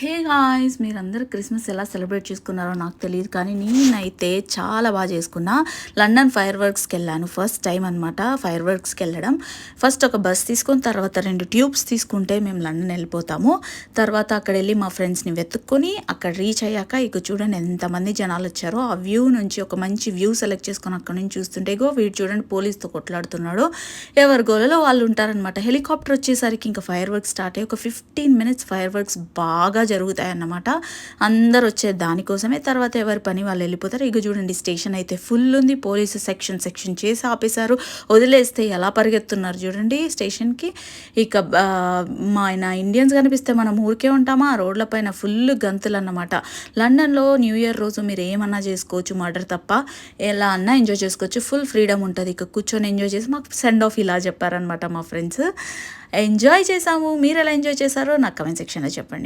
Hey guys, మీరందరూ Christmas ఎలా celebrate చేసుకున్నారో నాకు తెలియదు, కానీ నేనైతే చాలా బాగా చేసుకున్నా. లండన్ ఫైర్ వర్క్స్కి వెళ్ళాను, ఫస్ట్ టైం అనమాట ఫైర్ వర్క్స్కి వెళ్ళడం. ఫస్ట్ ఒక బస్ తీసుకొని తర్వాత 2 ట్యూబ్స్ తీసుకుంటే మేము లండన్ వెళ్ళిపోతాము. తర్వాత అక్కడ వెళ్ళి మా ఫ్రెండ్స్ని వెతుక్కొని అక్కడ రీచ్ అయ్యాక ఇక చూడండి ఎంతమంది జనాలు వచ్చారో. ఆ వ్యూ నుంచి ఒక మంచి వ్యూ సెలెక్ట్ చేసుకొని అక్కడ నుంచి చూస్తుంటే ఇగో వీడు చూడండి పోలీస్తో కొట్లాడుతున్నాడు. ఎవరి గోలలో వాళ్ళు ఉంటారనమాట. హెలికాప్టర్ వచ్చేసరికి ఇంకా ఫైర్ వర్క్స్ స్టార్ట్ అయ్యి ఒక 15 మినిట్స్ ఫైర్ వర్క్స్ బాగా జరుగుతాయి అన్నమాట. అందరు వచ్చేది దానికోసమే. తర్వాత ఎవరి పని వాళ్ళు వెళ్ళిపోతారు. ఇక చూడండి స్టేషన్ అయితే ఫుల్ ఉంది. పోలీసు సెక్షన్ చేసి ఆపేశారు. వదిలేస్తే ఎలా పరిగెత్తున్నారు చూడండి స్టేషన్కి. ఇక మన ఇండియన్స్ కనిపిస్తే మనం ఊరికే ఉంటామా? రోడ్ల పైన ఫుల్ గంతులు అన్నమాట. లండన్లో న్యూ ఇయర్ రోజు మీరు ఏమన్నా చేసుకోవచ్చు, మర్డర్ తప్ప ఎలా అన్నా ఎంజాయ్ చేసుకోవచ్చు. ఫుల్ ఫ్రీడమ్ ఉంటుంది. ఇక కూర్చొని ఎంజాయ్ చేసి మాకు సెండ్ ఆఫ్ ఇలా చెప్పారనమాట మా ఫ్రెండ్స్. ఎంజాయ్ చేసాము. మీరు ఎలా ఎంజాయ్ చేశారో నాకు కమెంట్ సెక్షన్లో చెప్పండి.